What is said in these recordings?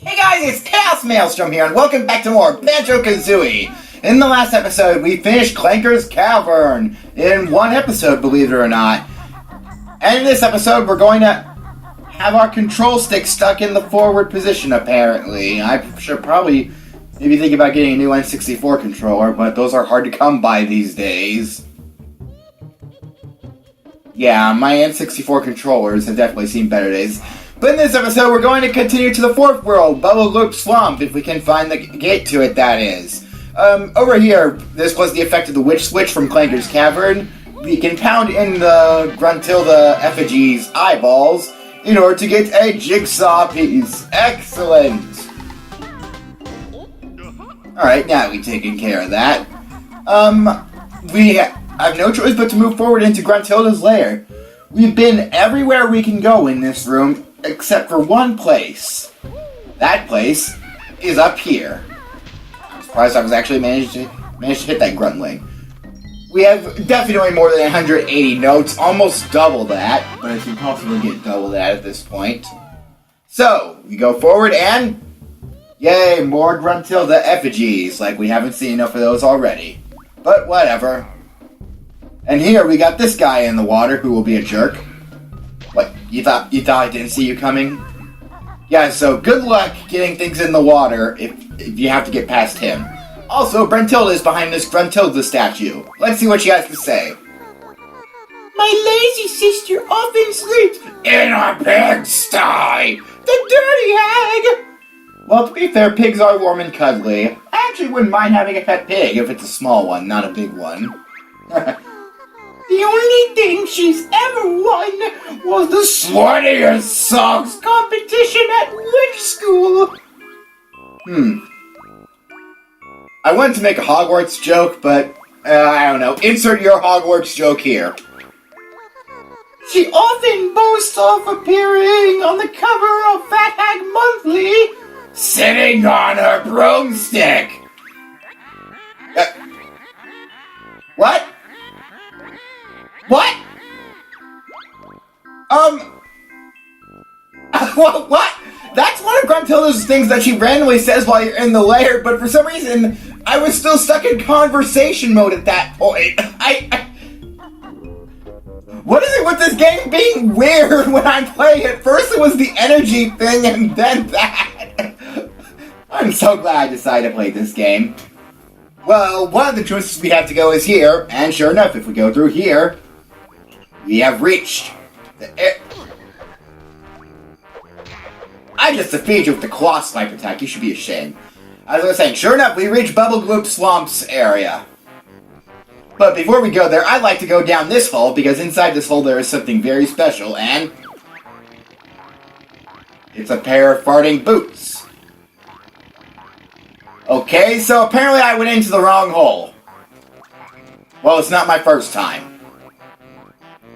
Hey guys, it's ChaosMaelstrom here, and welcome back to more Banjo-Kazooie. In the last episode, we finished Clanker's Cavern in one episode, believe it or not. And in this episode, we're going to have our control stick stuck in the forward position, apparently. I should probably maybe think about getting a new N64 controller, but those are hard to come by these days. Yeah, my N64 controllers have definitely seen better days. But in this episode, we're going to continue to the fourth world, Bubblegloop Swamp, if we can find the gate to it, that is. Over here, this was the effect of the witch switch from Clanker's Cavern. We can pound in the Gruntilda effigy's eyeballs in order to get a jigsaw piece. Excellent! Alright, now we've taken care of that. We have no choice but to move forward into Gruntilda's lair. We've been everywhere we can go in this room, except for one place. That place is up here. I'm surprised I was actually managed to hit that gruntling. We have definitely more than 180 notes, almost double that, but it's impossible to get double that at this point. So, we go forward and... yay, more Gruntilda effigies, like we haven't seen enough of those already. But whatever. And here we got this guy in the water who will be a jerk. What, you thought I didn't see you coming? Yeah, so good luck getting things in the water if you have to get past him. Also, Gruntilda is behind this Gruntilda statue. Let's see what she has to say. My lazy sister often sleeps in a pigsty! The dirty hag! Well, to be fair, pigs are warm and cuddly. I actually wouldn't mind having a pet pig if it's a small one, not a big one. The only thing she's ever won was the sluttiest socks competition at witch school. I wanted to make a Hogwarts joke, but I don't know. Insert your Hogwarts joke here. She often boasts of appearing on the cover of Fat Hag Monthly, sitting on her broomstick. What? What? What? That's one of Gruntilda's things that she randomly says while you're in the lair, but for some reason, I was still stuck in conversation mode at that point. What is it with this game being weird when I'm playing it? First it was the energy thing, and then that. I'm so glad I decided to play this game. Well, one of the choices we have to go is here, and sure enough, if we go through here, we have reached the air. I just defeated you with the claw snipe attack. You should be ashamed. As I was saying, sure enough, we reached Bubblegloop Swamp's area. But before we go there, I'd like to go down this hole, because inside this hole there is something very special, and... it's a pair of farting boots. Okay, so apparently I went into the wrong hole. Well, it's not my first time.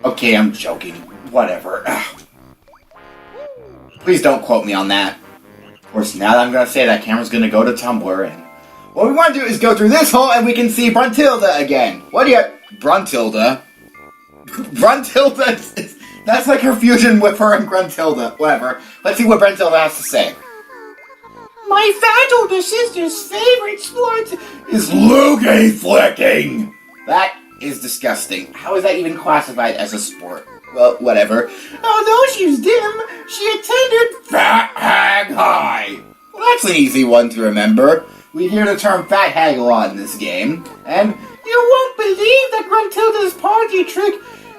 Okay, I'm joking. Whatever. Please don't quote me on that. Of course, now that I'm going to say that, camera's going to go to Tumblr, and what we want to do is go through this hole, and we can see Gruntilda again. What do you... Gruntilda? Gruntilda? That's like her fusion with her and Gruntilda. Whatever. Let's see what Gruntilda has to say. My fat older sister's favorite sport is loogie flicking. That is disgusting. How is that even classified as a sport? Well, whatever. Although she's dim, she attended Fat Hag High. Well, that's an easy one to remember. We hear the term Fat Hag a lot in this game. And you won't believe that Gruntilda's party trick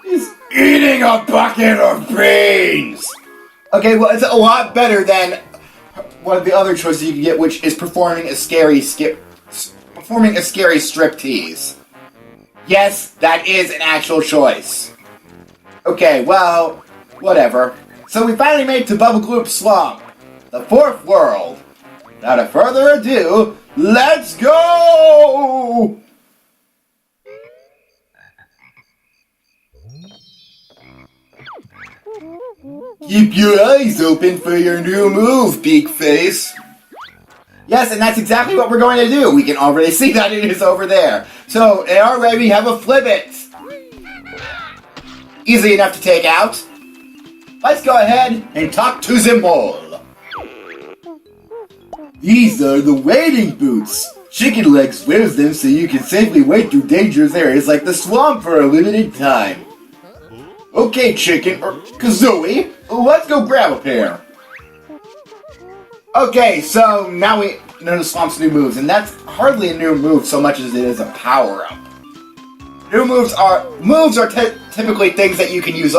is eating a bucket of beans. Okay, well, it's a lot better than one of the other choices you can get, which is performing a scary striptease. Yes, that is an actual choice. Okay, well, whatever. So we finally made it to Bubblegloop Swamp, the fourth world. Without further ado, let's go! Keep your eyes open for your new move, Beak Face. Yes, and that's exactly what we're going to do. We can already see that it is over there. So, in our way, we have a Flibbit. Easy enough to take out. Let's go ahead and talk to the mole. These are the wading boots. Chicken Legs wears them so you can safely wade through dangerous areas like the swamp for a limited time. Okay, Chicken, or Kazooie, let's go grab a pair. Okay, so now we know the Swamp's new moves, and that's hardly a new move so much as it is a power-up. New moves are typically things that you can use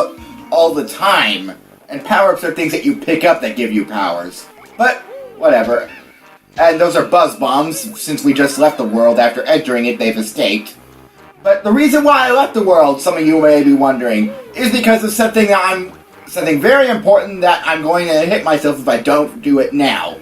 all the time, and power-ups are things that you pick up that give you powers. But, whatever. And those are Buzz Bombs, since we just left the world after entering it, they've escaped. But the reason why I left the world, some of you may be wondering, is because of something very important that I'm going to hit myself if I don't do it now.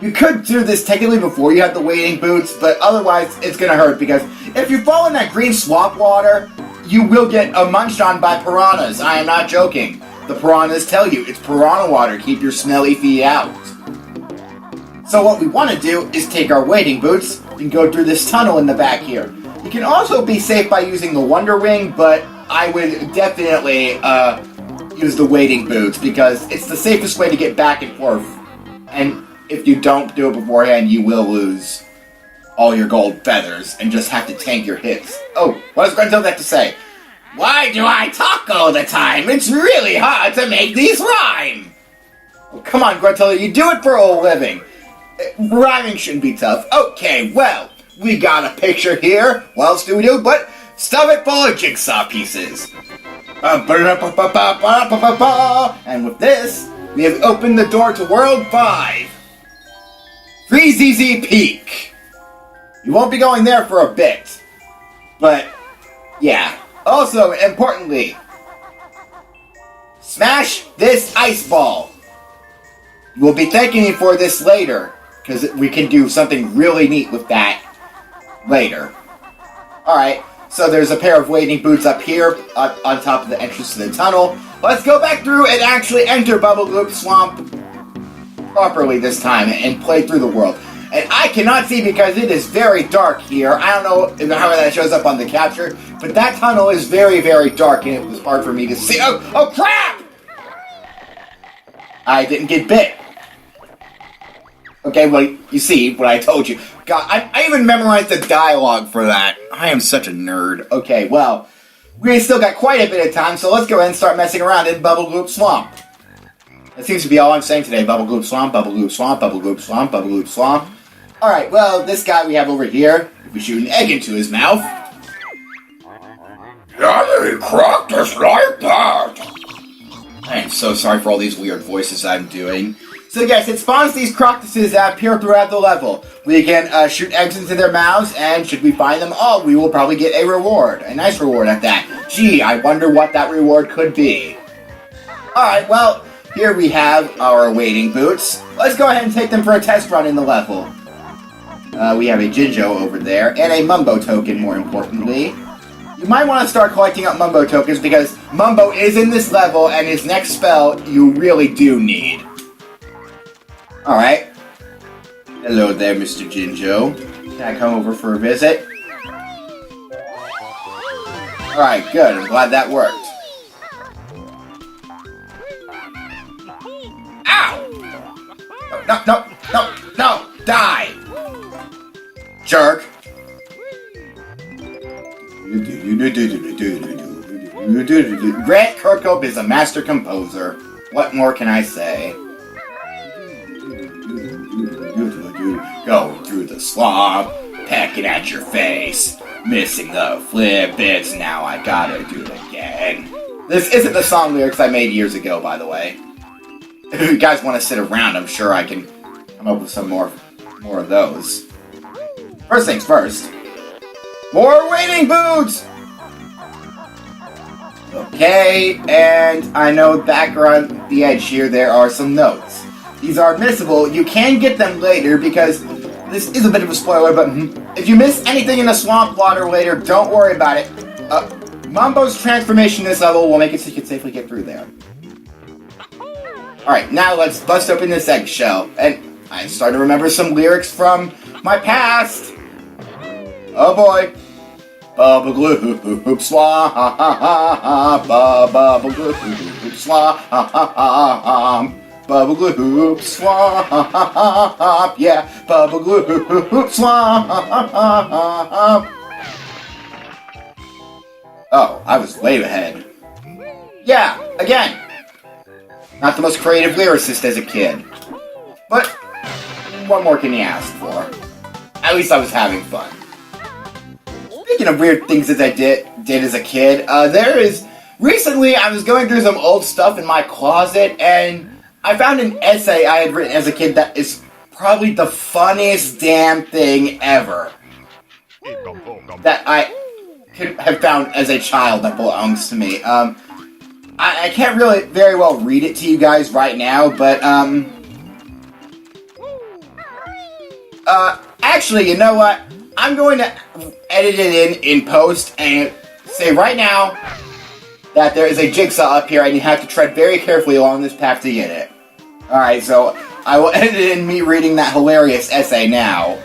You could do this technically before you have the wading boots, but otherwise it's gonna hurt because if you fall in that green swamp water, you will get munched on by piranhas. I am not joking. The piranhas tell you it's piranha water. Keep your smelly feet out. So what we want to do is take our wading boots and go through this tunnel in the back here. You can also be safe by using the Wonder Wing, but I would definitely use the wading boots because it's the safest way to get back and forth. And if you don't do it beforehand, you will lose all your gold feathers and just have to tank your hits. Oh, what does Gruntilda have to say? Why do I talk all the time? It's really hard to make these rhyme. Oh, come on, Gruntilda, you do it for a living. Rhyming shouldn't be tough. Okay, well, we got a picture here. What else do we do but stuff it full of jigsaw pieces? And with this, we have opened the door to World 5. ZZ Peak. You won't be going there for a bit. But, yeah. Also, importantly, smash this ice ball. We'll be thanking you for this later, because we can do something really neat with that later. Alright, so there's a pair of wading boots up here, on top of the entrance to the tunnel. Let's go back through and actually enter Bubblegloop Swamp properly this time and play through the world. And I cannot see because it is very dark here. I don't know how that shows up on the capture, but that tunnel is very, very dark and it was hard for me to see. Oh crap! I didn't get bit. Okay, well, you see what I told you. God, I even memorized the dialogue for that. I am such a nerd. Okay, well, we still got quite a bit of time, so let's go ahead and start messing around in Bubblegloop Swamp. That seems to be all I'm saying today. Bubblegloop Swamp, Bubblegloop Swamp, Bubblegloop Swamp, Bubblegloop Swamp. Alright, well, this guy we have over here, if we shoot an egg into his mouth. Yummy crackers like that! I am so sorry for all these weird voices I'm doing. So yes, it spawns these crocodiles that appear throughout the level. We can shoot eggs into their mouths, and should we find them all, we will probably get a reward. A nice reward at that. Gee, I wonder what that reward could be. Alright, well, here we have our wading boots. Let's go ahead and take them for a test run in the level. We have a Jinjo over there, and a Mumbo token, more importantly. You might want to start collecting up Mumbo tokens, because Mumbo is in this level, and his next spell you really do need. Alright. Hello there, Mr. Jinjo. Can I come over for a visit? Alright, good. I'm glad that worked. Ow! No! Die! Jerk! Grant Kirkhope is a master composer. What more can I say? Go through the swamp, pecking at your face, missing the flip bits, now I gotta do it again. This isn't the song lyrics I made years ago, by the way. If you guys want to sit around, I'm sure I can come up with some more of those. First things first. More wading boots! Okay, and I know back around the edge here there are some notes. These are missable. You can get them later because this is a bit of a spoiler, but if you miss anything in the swamp water later, don't worry about it. Mumbo's transformation in this level will make it so you can safely get through there. Alright, now let's bust open this eggshell. And I'm starting to remember some lyrics from my past. Oh boy. Bubblegloop Swamp, Bubblegloop Swamp, Bubblegloop Swamp. Yeah, Bubblegloop Swamp. Oh, I was way ahead. Yeah, again. Not the most creative lyricist as a kid. But what more can you ask for? At least I was having fun. Speaking of weird things that I did as a kid, recently I was going through some old stuff in my closet, and I found an essay I had written as a kid that is probably the funniest damn thing ever that I could have found as a child that belongs to me. I can't really very well read it to you guys right now, but actually, you know what? I'm going to edit it in post and say right now that there is a jigsaw up here and you have to tread very carefully along this path to get it. Alright, so I will edit in me reading that hilarious essay now.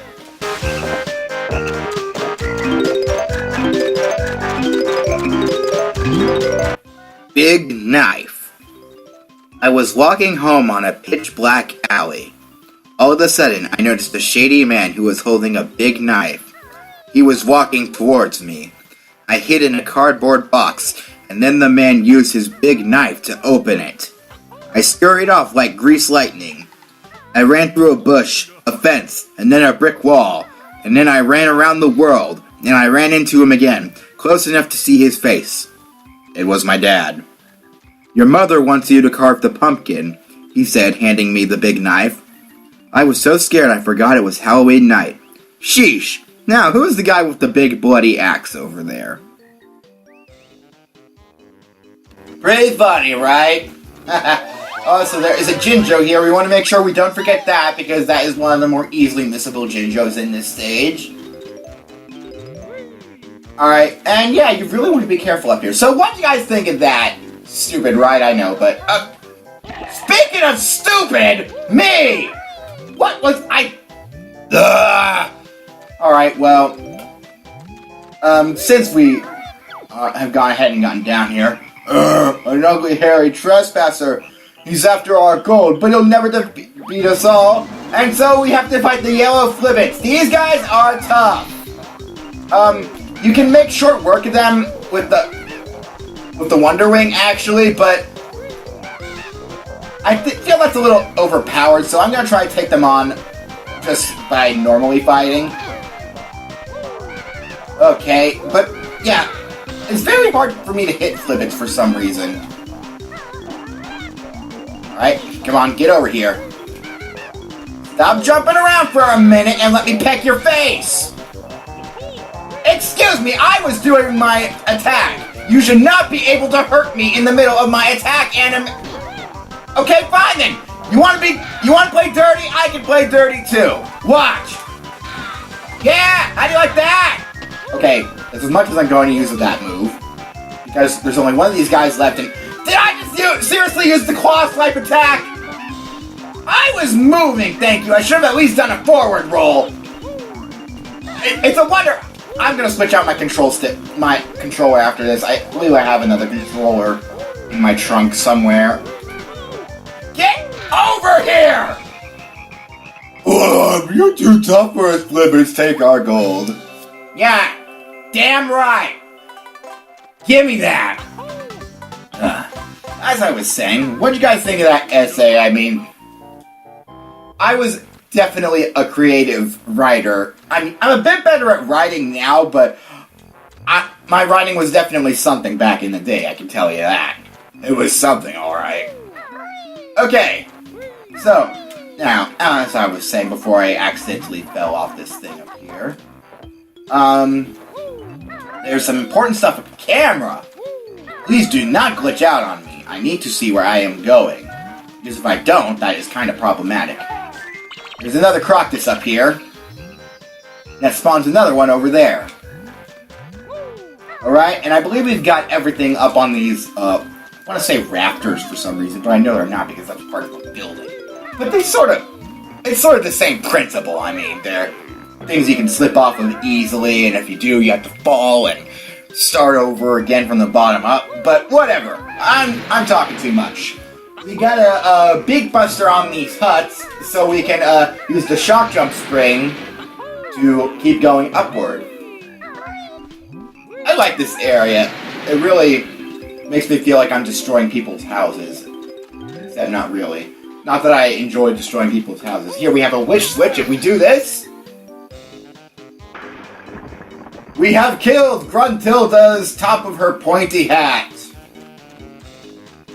Big knife. I was walking home on a pitch-black alley. All of a sudden, I noticed a shady man who was holding a big knife. He was walking towards me. I hid in a cardboard box, and then the man used his big knife to open it. I scurried off like greased lightning. I ran through a bush, a fence, and then a brick wall, and then I ran around the world, and I ran into him again, close enough to see his face. It was my dad. "Your mother wants you to carve the pumpkin," he said, handing me the big knife. I was so scared I forgot it was Halloween night. Sheesh! Now, who is the guy with the big bloody axe over there? Pretty funny, right? Also, there is a Jinjo here. We want to make sure we don't forget that, because that is one of the more easily missable Jinjos in this stage. Alright, and yeah, you really want to be careful up here. So what do you guys think of that? Stupid, right? I know, but, speaking of stupid, me! What was I... Alright, well, since we have gone ahead and gotten down here, an ugly, hairy trespasser. He's after our gold, but he'll never defeat us all. And so we have to fight the yellow flibbits. These guys are tough. You can make short work of them with the Wonder Wing, actually, but I feel that's a little overpowered, so I'm gonna try to take them on just by normally fighting. Okay, but yeah, it's very hard for me to hit flibbits for some reason. Alright, come on, get over here. Stop jumping around for a minute and let me peck your face! Excuse me, I was doing my attack! You should not be able to hurt me in the middle of my attack Okay, fine then! You wanna play dirty? I can play dirty too! Watch! Yeah! How do you like that? Okay, that's as much as I'm going to use of that move. Because there's only one of these guys left, and... Did I just seriously use the claw swipe attack? I was moving, thank you. I should have at least done a forward roll. It's a wonder... I'm gonna switch out my controller after this. I believe I have another controller in my trunk somewhere. Get over here! You're too tough for us, flibbers. Take our gold. Yeah, damn right. Give me that. As I was saying, what did you guys think of that essay? I mean, I was definitely a creative writer. I'm a bit better at writing now, but my writing was definitely something back in the day, I can tell you that. It was something, alright. Okay, so, now, as I was saying before I accidentally fell off this thing up here, there's some important stuff with the camera. Please do not glitch out on me. I need to see where I am going. Because if I don't, that is kind of problematic. There's another Croctus up here. That spawns another one over there. Alright, and I believe we've got everything up on these, I want to say rafters for some reason, but I know they're not because that's part of the building. But it's sort of the same principle, I mean. They're things you can slip off of easily, and if you do, you have to fall and start over again from the bottom up. But whatever, I'm talking too much. we got a big buster on these huts, so we can use the shock jump spring to keep going upward. I like this area. It really makes me feel like I'm destroying people's houses. Except not really. Not that I enjoy destroying people's houses. Here we have a wish switch. If we do this, we have killed Gruntilda's top of her pointy hat.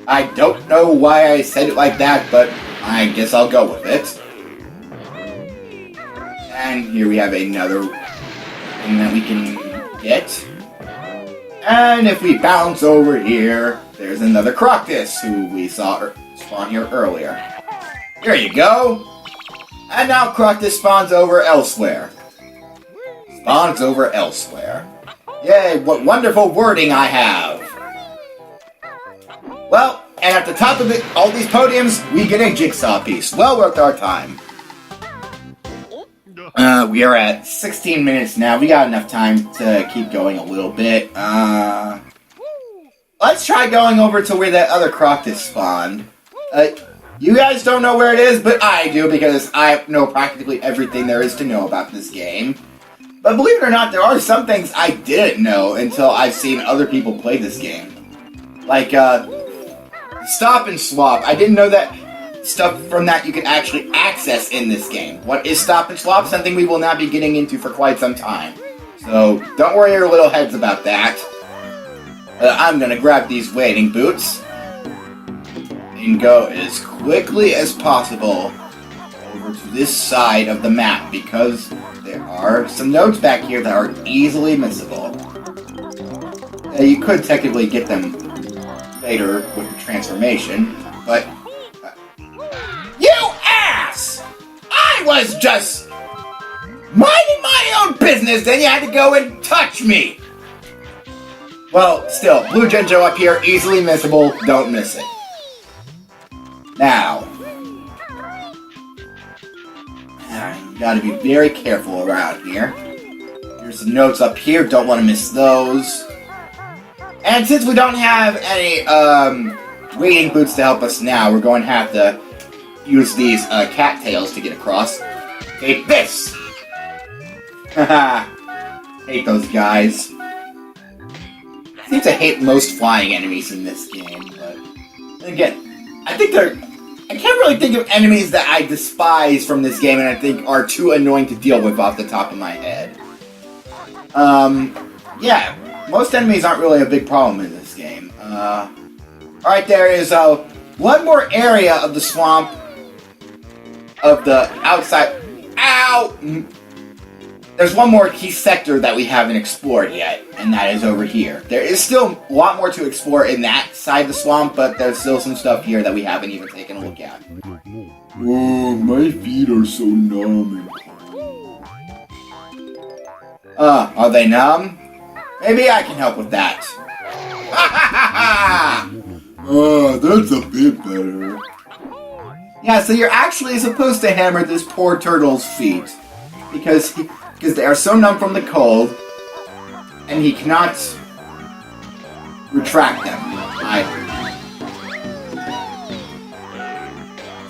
I don't know why I said it like that, but I guess I'll go with it. And here we have another thing that we can get. And if we bounce over here, there's another Croctus who we saw spawn here earlier. Here you go. And now Croctus spawns over elsewhere. Spawns over elsewhere. Yay, what wonderful wording I have. Well, and at the top of all these podiums, we get a jigsaw piece. Well worth our time. We are at 16 minutes now. We got enough time to keep going a little bit. Let's try going over to where that other Croctus spawned. You guys don't know where it is, but I do, because I know practically everything there is to know about this game. But believe it or not, there are some things I didn't know until I've seen other people play this game. Like, Stop and Swap. I didn't know that stuff from that you can actually access in this game. What is Stop and Swap? Something we will not be getting into for quite some time. So, don't worry your little heads about that. I'm gonna grab these wading boots and go as quickly as possible over to this side of the map, because there are some nodes back here that are easily missable. You could technically get them later with the transformation, but... You ass! I was just minding my own business, then you had to go and touch me! Well, still, Blue Jinjo up here, easily missable, don't miss it. Now, you gotta be very careful around here. There's some notes up here, don't want to miss those. And since we don't have any wading boots to help us now, we're going to have to use these cattails to get across. Take this! Haha, hate those guys. I seem to hate most flying enemies in this game, but again, I can't really think of enemies that I despise from this game and I think are too annoying to deal with off the top of my head. Yeah, most enemies aren't really a big problem in this game. Alright, there is one more area of the swamp, of the outside... Ow! There's one more key sector that we haven't explored yet, and that is over here. There is still a lot more to explore in that side of the swamp, but there's still some stuff here that we haven't even taken a look at. Oh, my feet are so numb. Are they numb? Maybe I can help with that. That's a bit better. Yeah, so you're actually supposed to hammer this poor turtle's feet. Because they are so numb from the cold, and he cannot retract them.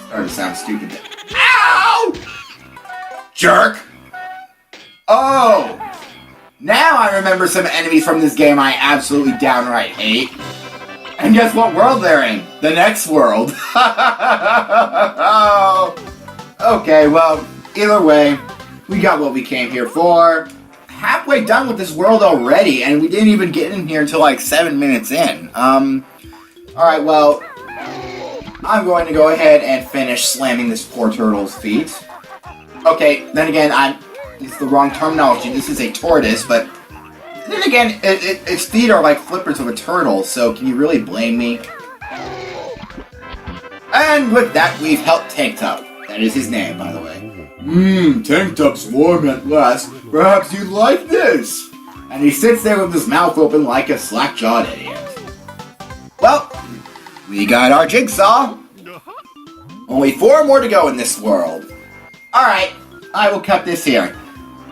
Starting to sound stupid there. Ow! Jerk! Oh! Now I remember some enemies from this game I absolutely downright hate. And guess what world they're in? The next world. Okay, well, either way, we got what we came here for. Halfway done with this world already, and we didn't even get in here until like 7 minutes in. Alright, well, I'm going to go ahead and finish slamming this poor turtle's feet. Okay, then again, it's the wrong terminology. This is a tortoise, but then again, its feet are like flippers of a turtle, so can you really blame me? And with that, we've helped Tank Top. That is his name, by the way. Tank Top's warm at last. Perhaps you'd like this. And he sits there with his mouth open like a slack-jawed idiot. Well, we got our jigsaw. Only 4 more to go in this world. Alright, I will cut this here.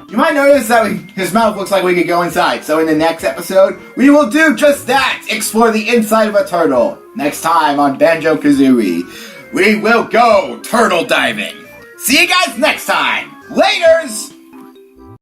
You might notice that his mouth looks like we could go inside, so in the next episode, we will do just that! Explore the inside of a turtle. Next time on Banjo-Kazooie, we will go turtle diving. See you guys next time. Laters!